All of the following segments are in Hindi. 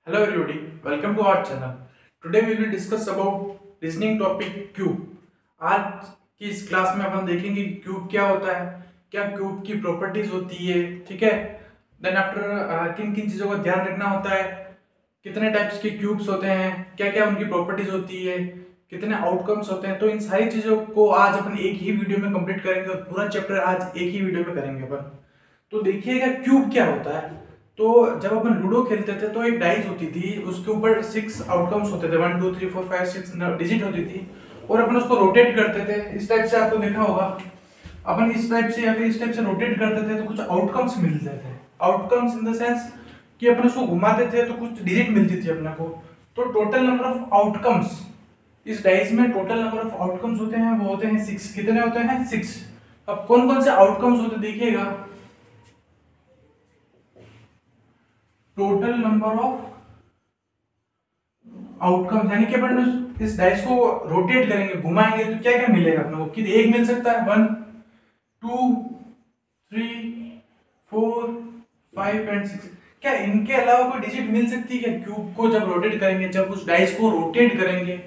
Hello everybody, welcome to our channel. Today we will discuss about reasoning topic cube. आज की इस क्लास में अपन देखेंगे कि क्यूब क्या होता है, क्या क्यूब की प्रॉपर्टीज होती है, ठीक है। देन आफ्टर किन किन चीज़ों का ध्यान रखना होता है, कितने टाइप्स के क्यूब्स होते हैं, क्या क्या उनकी प्रॉपर्टीज होती है, कितने आउटकम्स होते हैं। तो इन सारी चीज़ों को आज अपन एक ही वीडियो में कंप्लीट करेंगे और पूरा चैप्टर आज एक ही वीडियो में करेंगे अपन। तो देखिएगा क्यूब क्या होता है। तो जब अपन लूडो खेलते थे तो एक डाइस होती थी, उसके ऊपर 6 आउटकम्स होते थे, 1 2 3 4 5 6 डिजिट होती थी और अपन उसको रोटेट करते थे। इस टाइप से आपको देखा होगा, अपन इस टाइप से या फिर इस टाइप से रोटेट करते थे तो कुछ आउटकम्स मिलते थे। आउटकम्स इन द सेंस कि अपन उसको घुमाते थे तो कुछ डिजिट मिलती थी अपने को। तो टोटल नंबर ऑफ आउटकम्स इस डाइस में, टोटल नंबर ऑफ आउटकम्स होते हैं वो होते हैं 6। कितने होते हैं? 6। अब कौन कौन से आउटकम्स होते देखिएगा, टोटल नंबर ऑफ आउटकम, यानी कि अपन इस डाइस को रोटेट करेंगे, घुमाएंगे तो क्या क्या मिलेगा अपने को? कि एक मिल सकता है 1 2 3 4 5 एंड 6। क्या इनके अलावा कोई डिजिट मिल सकती है क्या? क्यूब को जब रोटेट करेंगे, जब उस डाइस को रोटेट करेंगे,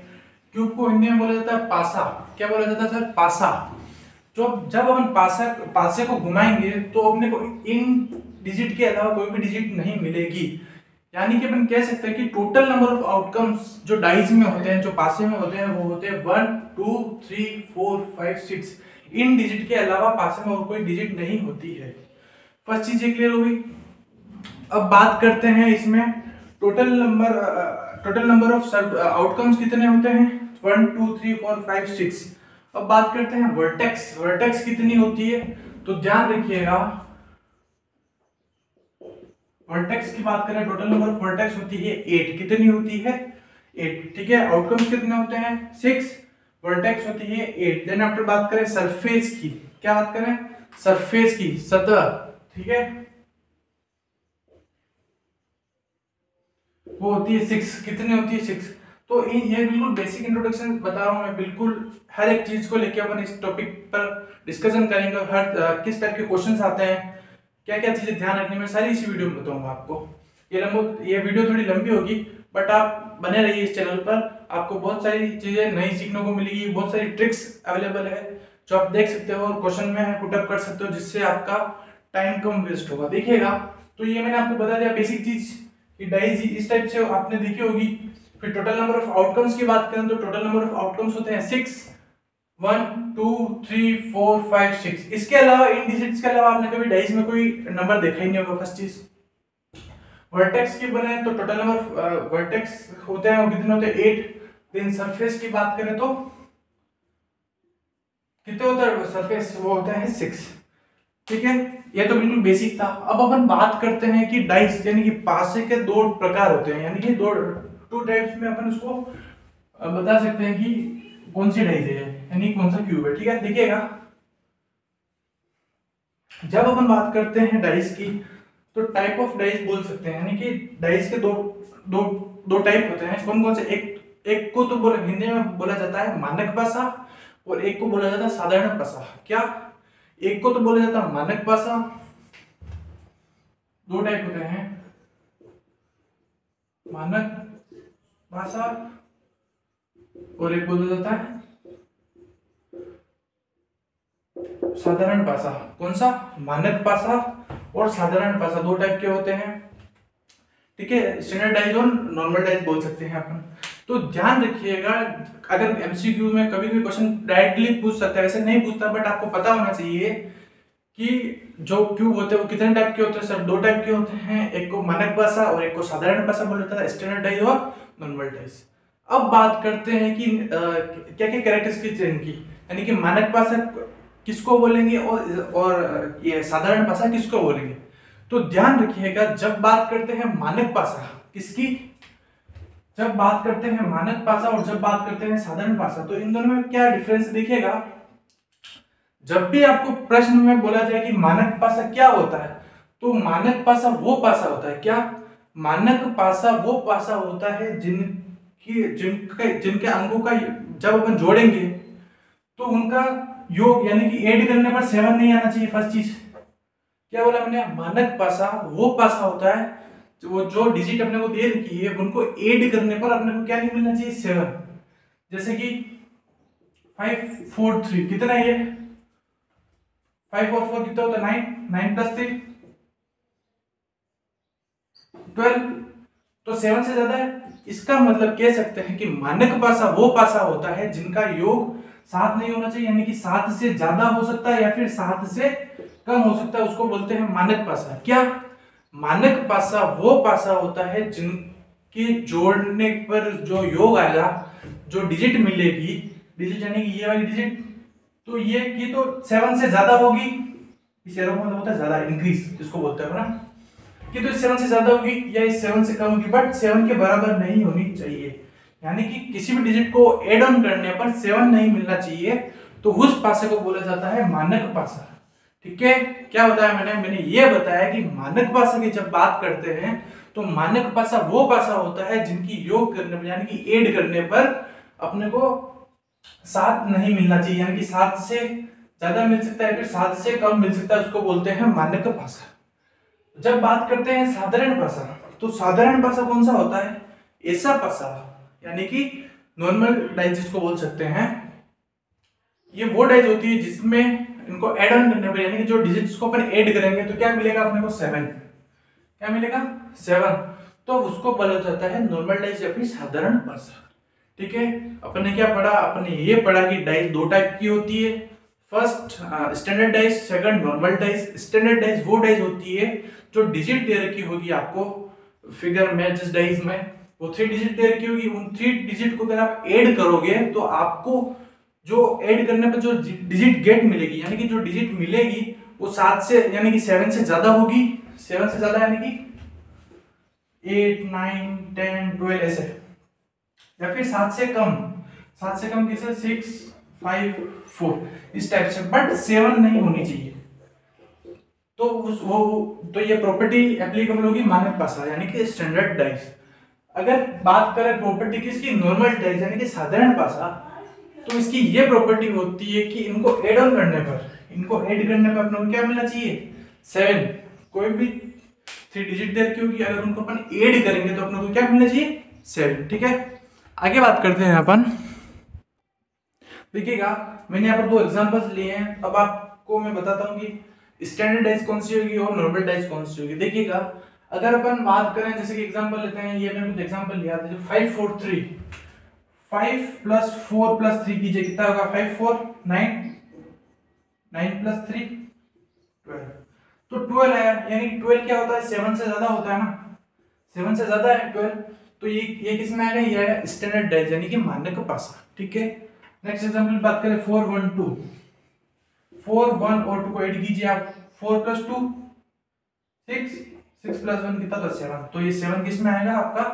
क्यूब को हिंदी में बोला जाता है पासा। क्या बोला जाता है सर? पासा। जब अपन पासे को घुमाएंगे तो अपने को इन डिजिट के अलावा कोई भी डिजिट नहीं मिलेगी। यानी कि अपन कह सकते हैं कि टोटल नंबर ऑफ आउटकम्स जो डाइस में होते हैं, जो पासे में होते हैं, वो होते हैं 1 2 3 4 5 6। इन डिजिट के अलावा पासे में और कोई डिजिट नहीं होती है। फर्स्ट चीज क्लियर हो गई। अब बात करते हैं इसमें टोटल नंबर ऑफ आउटकम्स कितने होते हैं? 1 2 3 4 5 6। अब बात करते हैं वर्टेक्स कितनी होती है? तो ध्यान रखिएगा, वर्टेक्स की बात करें, टोटल नंबर ऑफ वर्टेक्स होती है 8। कितनी होती है? 8। ठीक है। आउटकम्स कितने होते हैं? 6। वर्टेक्स होती है 8। देन आफ्टर बात करें सरफेस की, क्या बात करें? सरफेस की, सतह, ठीक है, वो होती है 6। कितनी होती है? 6। तो ये बिल्कुल बेसिक इंट्रोडक्शन बता रहा हूं मैं, बिल्कुल हर एक चीज को लेकर अपन इस टॉपिक पर डिस्कशन करेंगे। हर किस टाइप के क्वेश्चंस आते हैं, क्या क्या चीजें ध्यान रखनी, मैं सारी इसी वीडियो में बताऊंगा आपको। ये वीडियो थोड़ी लंबी होगी, बट आप बने रहिए इस चैनल पर। आपको बहुत सारी चीजें नई सीखने को मिलेगी, बहुत सारी ट्रिक्स अवेलेबल है जो आप देख सकते हो और क्वेश्चन में पुटअप कर सकते हो, जिससे आपका टाइम कम वेस्ट होगा। देखिएगा, तो ये मैंने आपको बता दिया बेसिक चीज कि डाइस इस टाइप से आपने देखी होगी। फिर टोटल नंबर ऑफ आउटकम्स की बात करें तो टोटल नंबर ऑफ आउटकम्स होते हैं 6, 1 2 3 4 5 6। इसके अलावा, इन डिजिट्स के अलावा आपने कभी डाइस में कोई नंबर देखा ही नहीं होगा। फर्स्ट चीज, वर्टेक्स की बने तो टोटल नंबर वर्टेक्स होते हैं वो कितने होते हैं? 8। देन सरफेस की बात करें तो कितने होते हैं सरफेस? वो होता है 6। ठीक है, ये तो बिल्कुल बेसिक था। अब अपन बात करते हैं कि डाइस यानी कि पासे के दो प्रकार होते हैं, यानी कि टू टाइप्स में अपन उसको बता सकते हैं कि कौन सी डाइस है, यानी कौन सा क्यूब है। ठीक है, देखिएगा, जब अपन बात करते हैं डाइस की तो टाइप ऑफ डाइस बोल सकते हैं, यानी कि डाइस के दो दो दो टाइप होते हैं। कौन कौन से? एक को तो हिंदी में बोला जाता है मानक पासा और एक को बोला जाता है साधारण पासा। क्या? एक को तो बोला जाता है मानक पासा, दो टाइप होते हैं, मानक पासा और एक बोला जाता है साधारण पासा। कौन सा? मानक पासा और साधारण पासा, दो टाइप के होते हैं। ठीक है, स्टैंडर्डाइज और नॉर्मल डाइज बोल सकते हैं अपन। तो ध्यान रखिएगा, अगर एमसीक्यू में कभी भी क्वेश्चन डायरेक्टली पूछ सकता है, वैसे नहीं पूछता, बट आपको पता होना चाहिए कि जो क्यूब होते हैं वो कितने टाइप के होते हैं। सर, दो टाइप के होते हैं, एक को मानक पासा और एक को साधारण पासा बोला जाता है, स्टैंडर्डाइज और नॉर्मल डाइज। अब बात करते हैं कि क्या क्या कैरेक्टरिस्टिक्स इनकी, यानी कि मानक पासा किसको बोलेंगे और ये साधारण पासा किसको बोलेंगे। तो ध्यान रखिएगा, जब बात करते हैं मानक पासा किसकी, जब बात करते हैं मानक पासा और जब बात करते हैं साधारण पासा, तो इन दोनों में क्या डिफरेंस देखिएगा। जब भी आपको प्रश्न में बोला जाए कि मानक पासा क्या होता है, तो मानक पासा वो पासा होता है, क्या? मानक पासा वो पासा होता है जिनके अंकों का जब अपन जोड़ेंगे तो उनका योग, यानी कि ऐड करने पर 7 नहीं आना चाहिए। फर्स्ट चीज क्या बोला मैंने? मानक पासा वो पासा होता है वो जो डिजिट अपने को दे रखी है उनको ऐड करने पर अपने को क्या नहीं मिलना चाहिए, 7। जैसे कि 543 कितना है ये, 5 और 4 कितना होता है 9, 9 प्लस 3 12, तो 7 से ज्यादा है। इसका मतलब कह सकते हैं कि मानक पासा वो पासा होता है जिनका योग 7 नहीं होना चाहिए, यानी कि 7 से ज्यादा हो सकता है या फिर 7 से कम हो सकता है, उसको बोलते हैं मानक पासा। क्या मानक पासा वो पासा होता है जिनके जोड़ने पर जो योग आएगा, जो डिजिट मिलेगी, डिजिट यानी कि ये वाली डिजिट, तो ये की तो 7 से ज्यादा होगी, इस एरो का मतलब होता है ज्यादा, इंक्रीज जिसको बोलते हैं ना, कि तो 7 से ज्यादा होगी या इस 7 से कम होगी, बट 7 के बराबर नहीं होनी चाहिए। यानी कि किसी भी डिजिट को एड ऑन करने पर 7 नहीं मिलना चाहिए, तो उस पासे को बोला जाता है मानक पासा। ठीक है, क्या बताया मैंने ये बताया कि मानक पासा की जब बात करते हैं तो मानक पासा वो पासा होता है जिनकी योग करने पर यानी कि ऐड करने पर अपने को 7 नहीं मिलना चाहिए, यानी कि 7 से ज्यादा मिल सकता है फिर 7 से कम मिल सकता है, उसको बोलते हैं मानक पासा। जब बात करते हैं साधारण पासा, तो साधारण पासा कौन सा होता है, ऐसा पासा यानी कि नॉर्मल डाइस जिसको बोल सकते हैं, ये वो डाइस होती है जिसमें इनको ऐड ऑन करने पर यानी कि जो डिजिट्स को अपन ऐड करेंगे तो क्या मिलेगा अपने को 7, क्या मिलेगा 7, तो उसको बोला जाता है नॉर्मल डाइस या फिर साधारण पासा। ठीक है, अपन ने क्या पढ़ा, अपन ने ये पढ़ा कि डाइस दो टाइप की होती है, first standard dice, second normal dice. Standard dice वो डाइस होती है जो डिजिट दे रखी होगी आपको फिगर में, जिस डाइस में वो 3 डिजिट दे रखी होगी, उन 3 डिजिट को अगर आप ऐड करोगे तो आपको जो ऐड करने पर जो डिजिट गेट मिलेगी यानी कि जो डिजिट मिलेगी वो 7 से यानी कि 7 से ज्यादा होगी, 7 से ज्यादा यानी कि 8, 9, 10, 12 ऐसे, या फिर 7 से कम, 7 से कम कैसे 6, 5, 4 इस टाइप से, बट 7 नहीं होनी चाहिए। तो उस वो तो ये प्रॉपर्टी एप्लीकेबल होगी मानक पासा यानी कि स्टैंडर्ड डाइस। अगर बात करें प्रॉपर्टी किसकी, नॉर्मल डाइस यानी कि साधारण पासा, तो इसकी ये प्रॉपर्टी होती है कि इनको ऐड ऑन करने पर, इनको ऐड करने पर अपने को क्या मिलना चाहिए 7, कोई भी 3 डिजिट दे रखी होगी अगर उनको अपन ऐड करेंगे तो अपने को क्या मिलना चाहिए 7। ठीक है, आगे बात करते हैं अपन। देखिएगा मैंने यहाँ पर 2 एग्जांपल्स लिए हैं, अब आपको मैं बताता हूँ कि स्टैंडर्ड डाइस कौन सी होगी और नॉर्मल डाइस कौन सी होगी। देखिएगा अगर अपन बात करें, जैसे कि एग्जांपल लेते हैं, ये मैंने कुछ एग्जांपल लिया था, 5, 4, 3, 5 प्लस 4 प्लस 3 कीजिए कितना होगा, 5, 4, 9, 9 प्लस 3, 12, तो 12 आया, यानी कि 12 क्या होता है 7 से ज्यादा होता है ना, 7 से ज्यादा है 12, तो ये किस में आएगा, ये आएगा स्टैंडर्ड डाइस यानी कि मानक पासा। ठीक है, नेक्स्ट एग्जांपल बात करें 4, 1, 2, 4, 1 और 2 को ऐड कीजिए आप, 4 प्लस 2 6, 6 प्लस 1 कितना था 7, तो ये 7 किस में आएगा आपका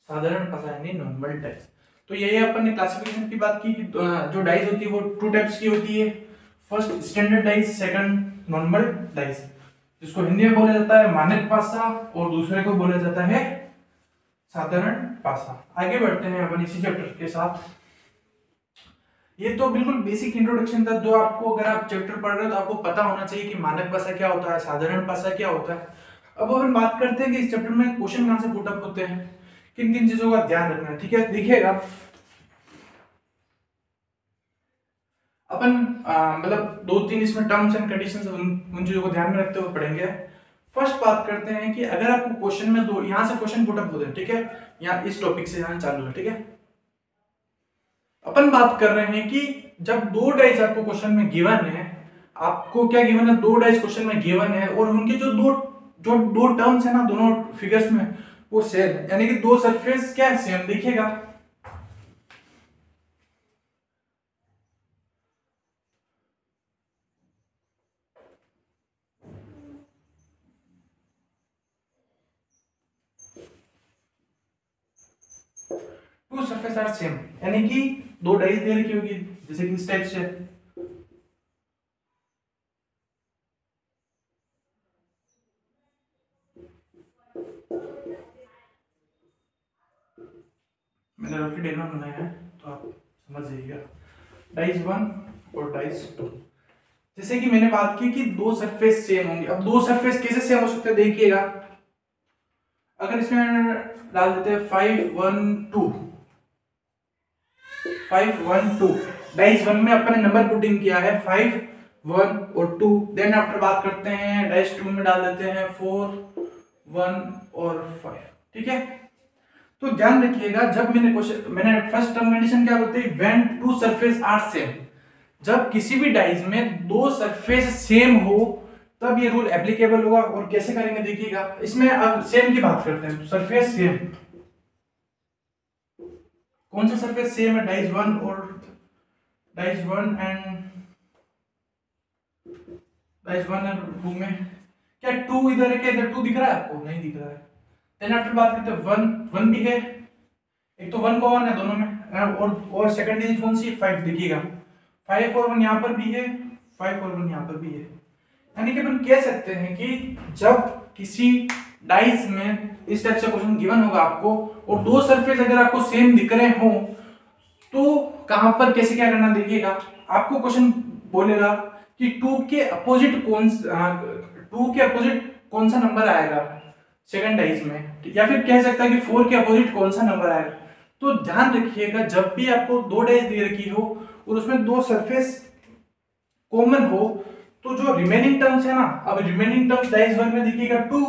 साधारण पासा यानी नॉर्मल डाइस। तो यही अपन ने क्लासिफिकेशन की बात की कि जो डाइस होती है वो 2 टाइप्स की होती है, first standard dice, second normal dice, जिसको हिंदी में बोला जाता है मानक पासा और दूसरे को बोला जाता है साधारण पासा। आगे बढ़ते हैं अपन इसी चैप्टर के साथ। ये तो बिल्कुल बेसिक इंट्रोडक्शन था जो आपको, अगर आप चैप्टर पढ़ रहे हो तो आपको पता होना चाहिए कि मानक पासा क्या होता है, साधारण पासा क्या होता है। अब अपन बात करते हैं कि इस चैप्टर में क्वेश्चन कहां से पुट अप होते हैं, किन किन चीजों का ध्यान रखना है। ठीक है, देखिएगा अपन मतलब 2-3 इसमें टर्म्स एंड कंडीशंस उन चीजों को ध्यान में रखते हुए पढ़ेंगे। फर्स्ट बात करते हैं कि अगर आपको क्वेश्चन में दो यहां से क्वेश्चन पुट अप होते हैं, ठीक है, यहाँ इस टॉपिक से यहाँ चालू है। ठीक है, अपन बात कर रहे हैं कि जब 2 डाइस आपको क्वेश्चन में गिवन है, आपको क्या गिवन है, 2 डाइस क्वेश्चन में गिवन है और उनके जो दो टर्म्स है ना दोनों फिगर्स में वो सेम है, यानी कि 2 सरफेस क्या है सेम। देखिएगा टू सरफेस आर सेम, यानी कि 2 डाइस दे रखी होगी जैसे कि इस टाइप से, मैंने रफली डायग्राम बनाया है तो आप समझ जाइएगा, डाइस 1 और डाइस 2। जैसे कि मैंने बात की कि 2 सरफेस सेम होंगे। अब 2 सरफेस कैसे सेम हो सकते हैं, देखिएगा अगर इसमें डाल देते हैं 512 512, डाइस 1 में अपन ने नंबर पुटिंग किया है 5 1 और 2। देन आफ्टर बात करते हैं डाइस 2 में डाल देते हैं 4 1 और 5। ठीक है, तो ध्यान रखिएगा, जब मैंने फर्स्ट टर्म कंडीशन क्या बोलते हैं, when two surface are same, जब किसी भी डाइस में दो सरफेस सेम हो तब ये रूल एप्लीकेबल होगा। और कैसे करेंगे देखिएगा, इसमें अब सेम की बात करते हैं, सरफेस सेम, कौन सा सरफेस सेम है, डाइस 1 और डाइस 1 एंड डाइस 1 एंड 2 में क्या 2 इधर है, क्या इधर 2 दिख रहा है आपको, नहीं दिख रहा है। देन आफ्टर बात करते हैं 1 1 भी है, एक तो 1 कॉमन है दोनों में, और सेकंड डिजिट कौन सी है, 5 देखिएगा, 5 और 1 यहाँ पर भी है, 5 और 1 यहाँ पर भी है। यानी कि अपन कह सकते हैं कि जब किसी डाइस में इस टाइप से क्वेश्चन गिवन होगा आपको और दो सरफेस अगर आपको सेम दिख रहे हो तो कहां पर कैसे क्या करना, देखिएगा आपको क्वेश्चन बोलेगा कि 2 के अपोजिट कौन सा नंबर आएगा सेकंड डाइस में, या फिर कह सकता है कि 4 के अपोजिट कौन सा नंबर आएगा। तो ध्यान रखिएगा, जब भी आपको दो डाइस दे रखी हो और उसमें दो सरफेस कॉमन हो तो जो रिमेनिंग टर्म्स है ना, अब रिमेनिंग टर्म्स डाइस 1 में देखिएगा 2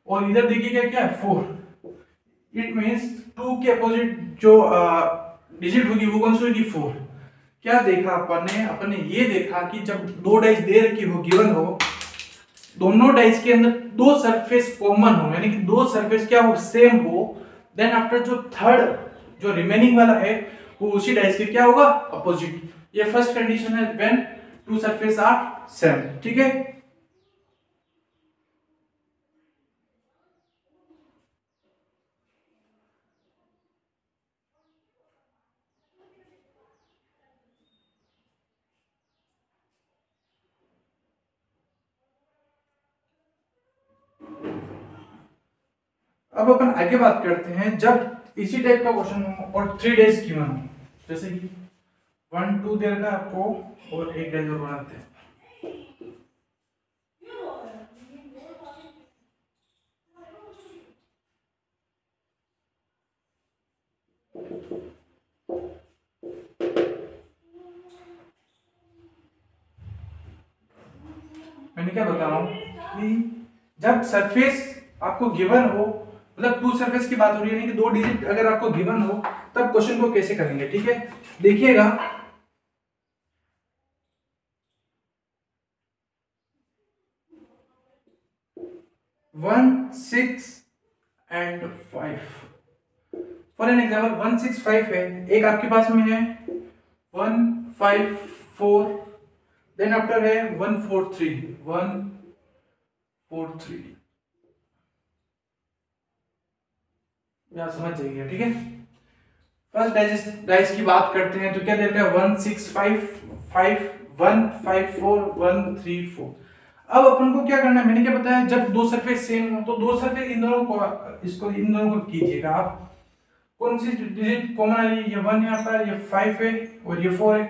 और इधर देखिएगा क्या है 4, इट मींस 2 के अपोजिट जो डिजिट होगी वो कौन सी होगी, 4। क्या देखा अपन ने ये देखा कि जब दो डाइस दे रखी हो, गिवन हो, दोनों डाइस के अंदर दो सरफेस कॉमन हो, यानी कि दो सरफेस क्या हो, सेम हो, देन आफ्टर जो थर्ड जो रिमेनिंग वाला है वो उसी डाइस के क्या होगा, अपोजिट। ये फर्स्ट कंडीशन है when two surface are same. ठीक है, अब अपन आगे बात करते हैं, जब इसी टाइप का क्वेश्चन हो और 3 डेज गिवन हो, जैसे कि 1 2 दे रखा है आपको और एक डेज और बनाते हैं। मैंने क्या बता रहा हूं कि जब सरफेस आपको गिवन हो, मतलब 2 सरफेस की बात हो रही है, यानी कि 2 डिजिट अगर आपको गिवन हो तब क्वेश्चन को कैसे करेंगे। ठीक है, देखिएगा 1 6 एंड 5, फॉर एन एग्जाम्पल 1 6 5 है, एक आपके पास में है 1 5 4, देन आफ्टर है 1 4 3 1 4 3, यहां समझ जाइए। ठीक है, फर्स्ट डाइस की बात करते हैं तो क्या दे रखा है 1 6 5 5 1 5 4 1 3 4। अब अपन को क्या करना है, मैंने क्या बताया, जब दो सरफेस सेम हो तो दो सरफेस इन दोनों को कीजिएगा आप, कौन सी डिजिट कॉमन आ रही है, ये 1 यहाँ पर, ये 5 है और ये 4 है,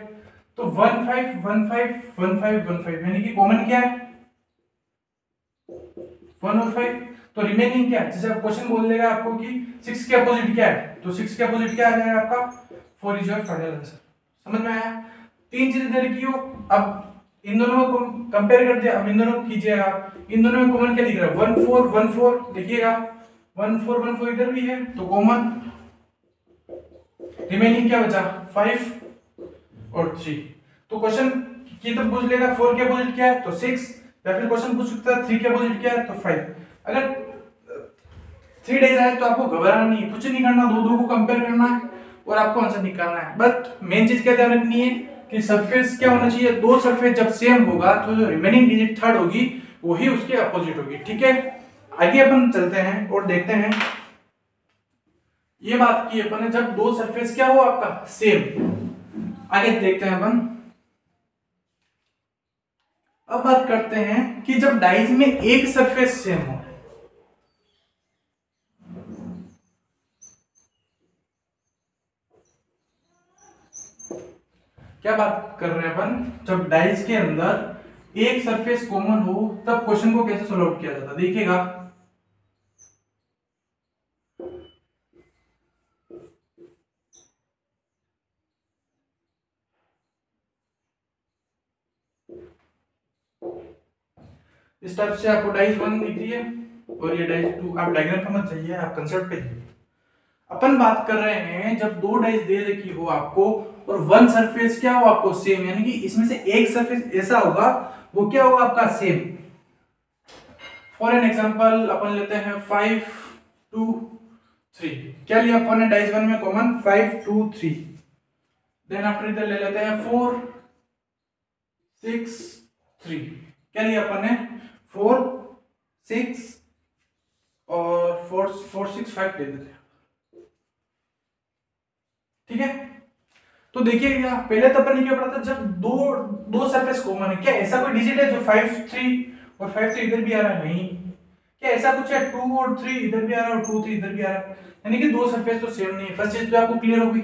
तो 1 5 1 5 1 5 1 5, यानी कि कॉमन क्या है 1 और 5, तो रिमेनिंग क्या है, जैसे आप क्वेश्चन बोल देगा आपको कि 6 के अपोजिट क्या है, तो 6 के अपोजिट क्या आ जाएगा आपका 4 इज योर फाइनल आंसर। समझ में आया, 3 चीजें दे रखी हो, अब इन दोनों को कंपेयर कर दिया, अब इन दोनों को कीजिए आप, इन दोनों में कॉमन क्या दिख रहा है 1 4 1 4, देखिएगा 1 4 1 4 इधर भी है तो कॉमन, रिमेनिंग क्या बचा 5 और 3। तो क्वेश्चन की तो पूछ लेगा 4 के अपोजिट क्या है तो 6, या फिर क्वेश्चन पूछ सकता है 3 के अपोजिट क्या है तो 5। अगर 3 डेज आए तो आपको घबराना नहीं है, कुछ नहीं करना, दो को कंपेयर करना है और आपको आंसर निकालना है। बट मेन चीज क्या ध्यान रखनी है कि सरफेस क्या होना चाहिए, दो सरफेस जब सेम होगा तो जो रिमेनिंग डिजिट थर्ड होगी वही उसके अपोजिट होगी। ठीक है, आगे अपन चलते हैं और देखते हैं, ये बात की अपन ने जब दो सरफेस क्या हो आपका सेम। आगे देखते हैं अपन, अब बात करते हैं कि जब डाइस में एक सरफेस सेम हो, क्या बात कर रहे हैं अपन, जब डाइस के अंदर एक सरफेस कॉमन हो तब क्वेश्चन को कैसे सॉल्व किया जाता है। देखिएगा इस टाइप से आपको डाइस 1 दिख रही है और ये डाइस 2। आप डायग्राम पे मत जाइए, आप कंसेप्ट पे जाइए। अपन बात कर रहे हैं जब दो डाइस दे रखी हो आपको और वन सरफेस क्या हो आपको सेम, यानी कि इसमें से एक सरफेस ऐसा होगा वो क्या होगा आपका सेम। फॉर एन एग्जांपल अपन लेते हैं 5 2 3। क्या लिया अपन ने डाइस 1 में कॉमन 5 2 3। देन आफ्टर इधर ले लेते हैं 4 6 3। क्या लिया अपन ने 4 6 और 4 6 5 ले लेते हैं। ठीक है, तो देखिएगा पहले तो अपन ने क्या पढ़ा था, जब दो सरफेस कॉमन है, क्या ऐसा कोई डिजिट है जो 5 3 और 5 3 इधर भी आ रहा है? नहीं। क्या ऐसा कुछ है 2 और 3 इधर भी आ रहा है और 2 3 इधर भी आ रहा है? यानी कि दो सरफेस तो सेम नहीं है। फर्स्ट चीज तो आपको क्लियर होगी।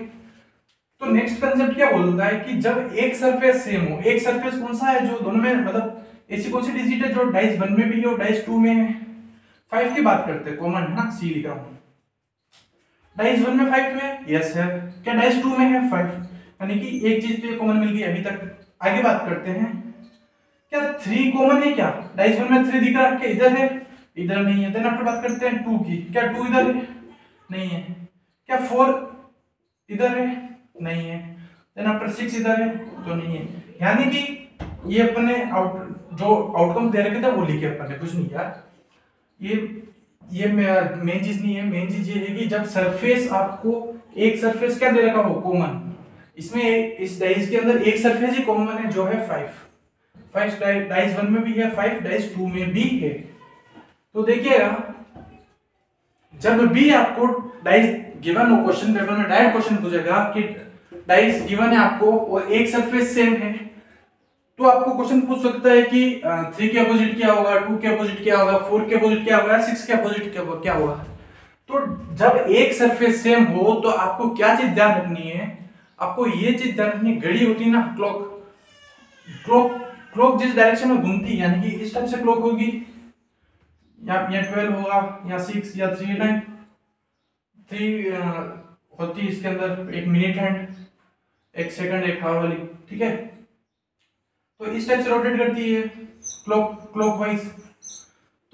तो नेक्स्ट कंसेप्ट क्या बोलता है कि जब एक सरफेस सेम हो, एक सरफेस कौन सा है जो दोनों में, मतलब ऐसी कौन सी डिजिट है जो डाइस 1 में भी है और डाइस 2 में है? 5 की बात करते हैं, कॉमन है ना, सी लिखा हूं। डाइस 1 में 5 है, यस है। क्या डाइस 2 में है 5? यानी कि एक चीज तो कॉमन मिल गई अभी तक। आगे बात करते हैं, क्या 3 कॉमन है? क्या डाइस 1 में 3 दिख रहा है? क्या इधर है? इधर नहीं है। देन आफ्टर बात करते हैं 2 की। क्या 2 इधर है? नहीं है। क्या 4 इधर है? नहीं है। देन आफ्टर 6 इधर है? तो नहीं है। यानी कि ये अपने जो आउटकम दे रखे थे वो लिखे अपन ने, कुछ नहीं यार। ये मेन चीज नहीं है। मेन चीज ये है कि जब सरफेस आपको एक सरफेस क्या दे रखा हो कॉमन, इसमें इस डाइस के अंदर एक सरफेस ही कॉमन है जो है 5 डाइस 1 में भी है 5, डाइस 2 में भी है। तो देखिएगा जब भी आपको डाइस गिवन हो, क्वेश्चन पेपर में डायरेक्ट क्वेश्चन पूछेगा कि डाइस गिवन है आपको और एक सरफेस सेम है, तो आपको क्वेश्चन पूछ सकता है कि 3 के अपोजिट क्या होगा, 2 के अपोजिट क्या होगा, 4 के अपोजिट क्या होगा, 6 के अपोजिट क्या होगा। तो जब एक सरफेस सेम हो तो आपको क्या चीज ध्यान रखनी है? आपको ये चीज ध्यान रखनी है, घड़ी होती है ना, क्लॉक जिस डायरेक्शन में घूमती है, यानी कि इस टाइप से क्लॉक होगी, या 12 होगा, या 6 या 3 9 3 होती है इसके अंदर एक मिनट हैंड, एक सेकंड, एक हावर वाली। ठीक है, तो इस टाइप से रोटेट करती है क्लॉकवाइज।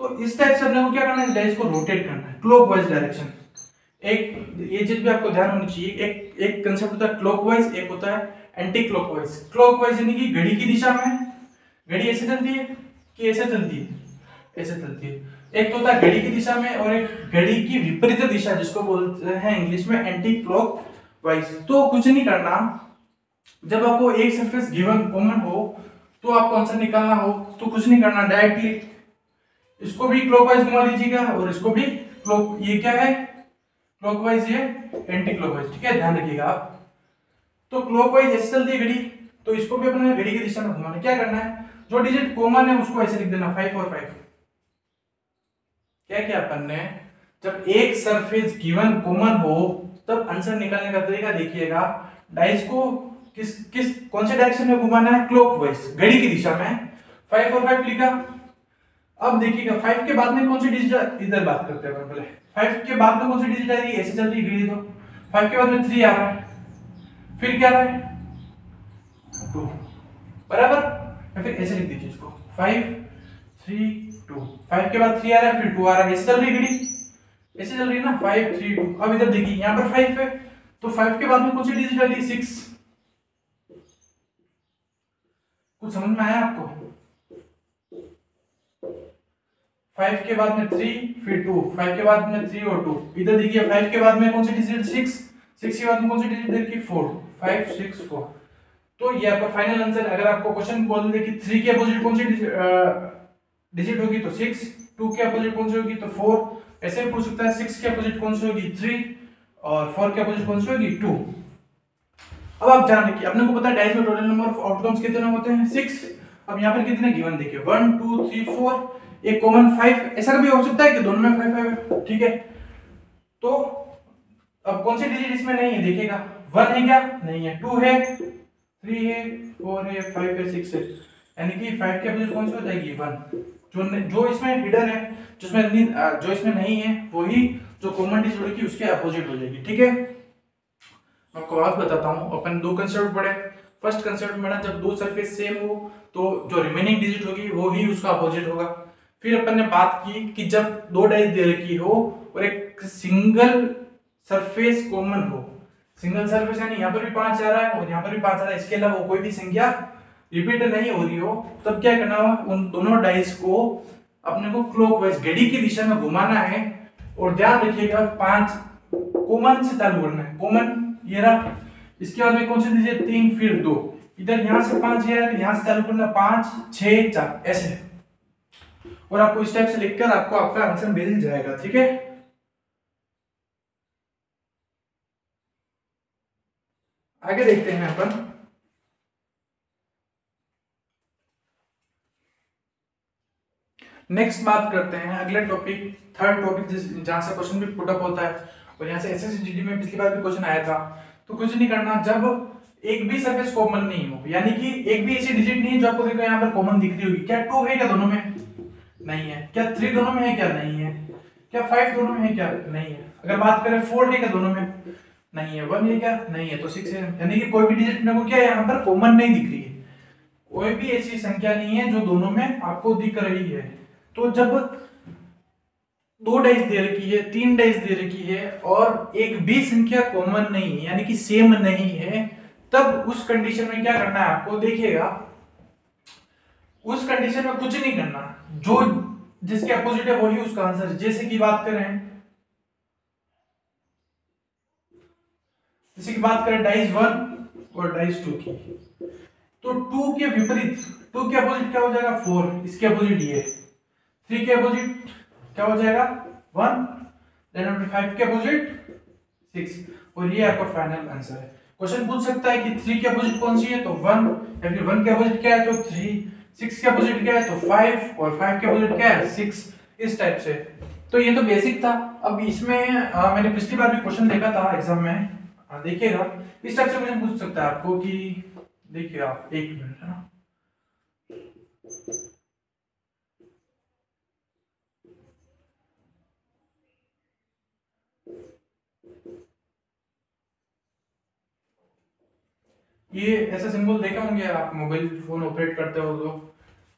तो इस टाइप से अपने को क्या करना है, डाइस को रोटेट करना है क्लॉकवाइज डायरेक्शन। एक ये चीज भी आपको ध्यान होनी चाहिए, एक कंसेप्ट होता है क्लॉकवाइज, एक होता है एंटी क्लॉकवाइज। क्लॉकवाइज यानी कि घड़ी की दिशा में, घड़ी ऐसे चलती है कि ऐसे चलती है, ऐसे चलती है। एक तो होता है घड़ी की दिशा में और एक घड़ी की विपरीत दिशा, जिसको बोलते हैं इंग्लिश में एंटी क्लॉकवाइज। तो कुछ नहीं करना, जब आपको एक सरफेस गिवन कॉमन हो तो आपको आंसर निकालना हो तो कुछ नहीं करना, डायरेक्टली इसको भी क्लॉकवाइज घुमा दीजिएगा और इसको भी ये क्या है क्लॉकवाइज, ये एंटी क्लॉकवाइज। ठीक है, ध्यान रखिएगा आप। तो क्लॉकवाइज ऐसे चलती है घड़ी, तो इसको भी अपने घड़ी की दिशा में घुमाना। क्या करना है, जो डिजिट कॉमन है उसको ऐसे लिख देना 5 और 5। क्या अपन ने, जब एक सरफेस गिवन कॉमन हो तब आंसर निकालने का तरीका देखिएगा, डाइस को किस कौन से डायरेक्शन में घुमाना है, क्लॉकवाइज, घड़ी की दिशा में। 5 और 5 लिखा। अब देखिएगा 5 के बाद में कौन सी डिजिट, इधर बात करते हैं पहले। 5 के बाद में कौन सी डिजिट आ रही है, ऐसे चल रही है घड़ी, तो 5 के बाद में 3 आ रहा है, फिर क्या आ रहा है 2, बराबर। या फिर ऐसे लिख दीजिए इसको 5 3 2। 5 के बाद 3 आ रहा है, फिर 2 आ रहा है, ऐसे चल रही है घड़ी, ऐसे चल रही है ना 5 3 2। अब इधर देखिए यहाँ पर 5 है, तो 5 के बाद में कौन सी डिजिट आ रही है 6। कुछ समझ में आया आपको? 5 के बाद में 3 फिर 2, 5 के बाद में 3 और 2। इधर देखिए 5 के बाद में कौन सी डिजिट 6, 6 के बाद में कौन सी डिजिट देखिए 4, 5 6 4। तो ये आपका फाइनल आंसर। अगर आपको क्वेश्चन बोल दे कि 3 के अपोजिट कौन सी डिजिट होगी तो 6, 2 के अपोजिट कौन सी होगी तो 4, ऐसे भी पूछ सकता है 6 के अपोजिट कौन सी होगी 3 और 4 के अपोजिट कौन सी होगी 2। अब आप ध्यान रखिए, अपने को पता है डाइस में टोटल नंबर ऑफ आउटकम्स कितने होते हैं 6। अब यहाँ पर कितने गिवन देखिए 1 2 3 4, एक कॉमन 5। ऐसा कभी हो सकता है कि दोनों में 5 5। ठीक है, तो अब कौन सी डिजिट इसमें नहीं है देखिएगा, 1 है क्या, नहीं है, 2 है, 3 है, 4 है, 5 है, 6 है। यानी कि 5 के अपोजिट कौन सी हो जाएगी 1। जो इसमें हिडन है, जो इसमें नहीं है वही जो कॉमन डिजिट होगी उसके अपोजिट हो जाएगी। ठीक है, आपको बात बताता हूँ। अपन दो कंसेप्ट पढ़े। फर्स्ट कंसेप्ट में ना, जब दो सरफेस सेम हो तो जो रिमेनिंग डिजिट होगी वो ही उसका अपोजिट होगा। फिर अपन ने बात की कि जब दो डाइस दे रखी हो और एक सिंगल सरफेस कॉमन हो, सिंगल सरफेस यानी यहाँ पर भी 5 आ रहा है और यहाँ पर भी 5 आ रहा है, इसके अलावा कोई भी संख्या रिपीट नहीं हो रही हो, तब क्या करना होगा, उन दोनों डाइस को अपने को क्लॉकवाइज घड़ी की दिशा में घुमाना है। और ध्यान रखिएगा 5 कॉमन से चालू करना है, कॉमन ये रहा, इसके बाद में कौन से दीजिए 3 फिर 2, इधर यहां से 5 है, यहां से चालू करना 5 6 4 ऐसे, और आपको इस टाइप से लिखकर आपको आपका आंसर मिल जाएगा। ठीक है, आगे देखते हैं अपन। नेक्स्ट बात करते हैं अगले टॉपिक, थर्ड टॉपिक जहां से क्वेश्चन भी पुट अप होता है और यहाँ से एसएससीजीडी में पिछली बार भी क्वेश्चन आया था। तो कुछ नहीं करना, जब एक भी सरफेस कॉमन नहीं हो, यानी कि एक भी ऐसी डिजिट नहीं है जो आपको देखो यहाँ पर कॉमन दिख रही होगी। क्या 2 है क्या दोनों में? नहीं है। क्या 3 दोनों में है क्या? नहीं है। क्या 5 दोनों में है क्या? नहीं है। अगर बात करें 4 है क्या दोनों में? नहीं है। 1 है क्या? नहीं है। तो 6 है, यानी कि कोई भी डिजिट मेरे को क्या है यहाँ पर कॉमन नहीं दिख रही है, कोई भी ऐसी संख्या नहीं है जो दोनों में आपको दिख रही है। तो जब 2 डाइस दे रखी है, 3 डाइस दे रखी है और एक भी संख्या कॉमन नहीं है यानी कि सेम नहीं है, तब उस कंडीशन में क्या करना है आपको, देखिएगा उस कंडीशन में कुछ नहीं करना, जो जिसके अपोजिट है वही उसका आंसर है। जैसे कि बात करें डाइस 1 और डाइस 2 की, तो 2 के विपरीत, 2 के अपोजिट क्या हो जाएगा 4, इसके अपोजिट ये, 3 के अपोजिट क्या हो जाएगा 1, देन आफ्टर 5 के अपोजिट 6, और ये आपका फाइनल आंसर है। क्वेश्चन पूछ सकता है कि 3 के अपोजिट कौन सी है, तो 1, या फिर 1 के अपोजिट क्या है तो 3, 6 के अपोजिट क्या है तो 5, और 5 के अपोजिट क्या है 6, इस टाइप से। तो ये तो बेसिक था। अब इसमें मैंने पिछली बार भी क्वेश्चन देखा था एग्जाम में, देखिएगा इस टाइप से क्वेश्चन पूछ सकता है आपको कि, देखिए आप एक मिनट है ना, ये ऐसा सिंबल देखे होंगे आप मोबाइल फोन ऑपरेट करते हो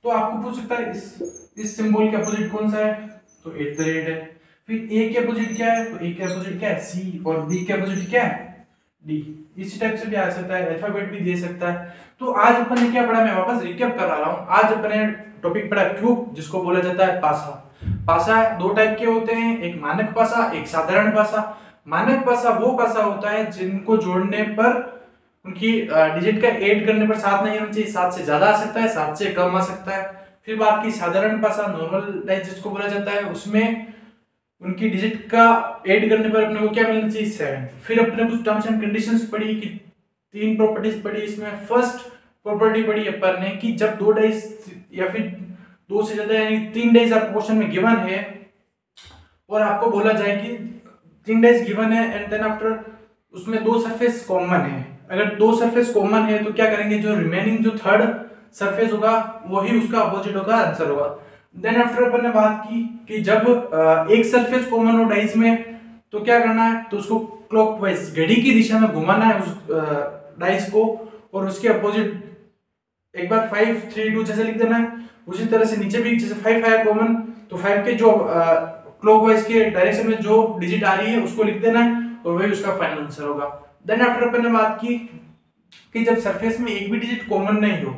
तो आपको पूछ सकता है इस सिंबल के अपोजिट कौन सा है, तो @ है। फिर ए के अपोजिट क्या है, तो ए के अपोजिट क्या है सी, और बी के अपोजिट क्या है डी। इसी टाइप से भी आ सकता है, अल्फाबेट भी दे सकता है। तो आज अपन ने क्या पढ़ा, मैं वापस रिकैप करा रहा हूँ। आज अपन ने टॉपिक पढ़ा क्यूब, जिसको बोला जाता है पासा। पासा 2 टाइप के होते हैं, एक मानक पासा, एक साधारण पासा। मानक पासा वो पासा होता है जिनको जोड़ने पर उनकी डिजिट का ऐड करने पर 7 नहीं होना चाहिए, 7 से ज्यादा आ सकता है, 7 से कम आ सकता है। फिर बात की साधारण पासा, नॉर्मल डाइस जिसको बोला जाता है, उसमें उनकी डिजिट का ऐड करने पर अपने को क्या मिलना चाहिए 7। फिर अपने कुछ टर्म्स एंड कंडीशंस पढ़ी कि 3 प्रॉपर्टीज पढ़ी। इसमें फर्स्ट प्रॉपर्टी पढ़ी अपन ने कि जब 2 डाइस या फिर 2 से ज्यादा यानी 3 डाइस आपको क्वेश्चन में गिवन है और आपको बोला जाए कि 3 डाइस गिवन है एंड देन आफ्टर उसमें 2 सरफेस कॉमन है। अगर 2 सरफेस कॉमन है तो क्या करेंगे, जो रिमेनिंग जो थर्ड सरफेस होगा वही उसका अपोजिट होगा, आंसर होगा। देन आफ्टर अपन ने बात की कि जब एक सरफेस कॉमन हो डाइस में तो क्या करना है, तो उसको क्लॉकवाइज घड़ी की दिशा में घुमाना है उस डाइस को, और उसके अपोजिट एक बार 5 3 2 जैसे लिख देना है। उसी तरह से नीचे भी जैसे 5 आया कॉमन, तो 5 के जो क्लॉकवाइज के डायरेक्शन में जो डिजिट आ रही है उसको लिख देना है और वही उसका फाइनल आंसर होगा। देन आफ्टर अपन ने बात की कि जब सरफेस में एक भी डिजिट कॉमन नहीं हो,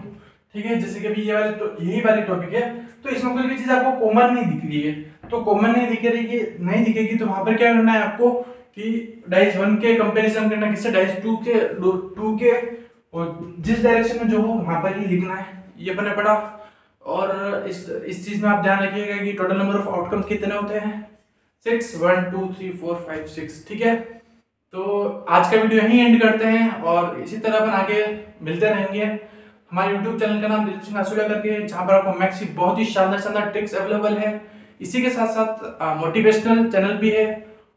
ठीक है, जैसे कि अभी ये वाले तो यही वाली टॉपिक है, तो इसमें कोई भी चीज आपको कॉमन नहीं दिख रही है, तो कॉमन नहीं दिखेगी तो वहां पर क्या करना है आपको कि डाइस 1 के कंपैरिजन करना किससे, डाइस 2 के और जिस डायरेक्शन में जो हो वहां पर ही लिखना है। ये अपन ने पढ़ा। और इस चीज में आप ध्यान रखिएगा कि टोटल नंबर ऑफ आउटकम्स कितने होते हैं 6 1 2 3 4 5 6, ठीक है। तो आज का वीडियो यहीं एंड करते हैं और इसी तरह अपन आगे मिलते रहेंगे। हमारे YouTube चैनल का नाम दिलीप सिंह आसूला करके, जहां पर आपको मैथ्स की बहुत ही शानदार ट्रिक्स अवेलेबल है। इसी के साथ साथ मोटिवेशनल चैनल भी है,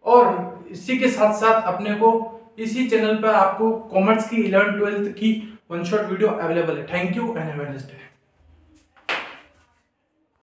और इसी के साथ साथ अपने को इसी चैनल पर आपको कॉमर्स की 11th 12th की 1 शॉट वीडियो अवेलेबल है। Thank you and have a nice day.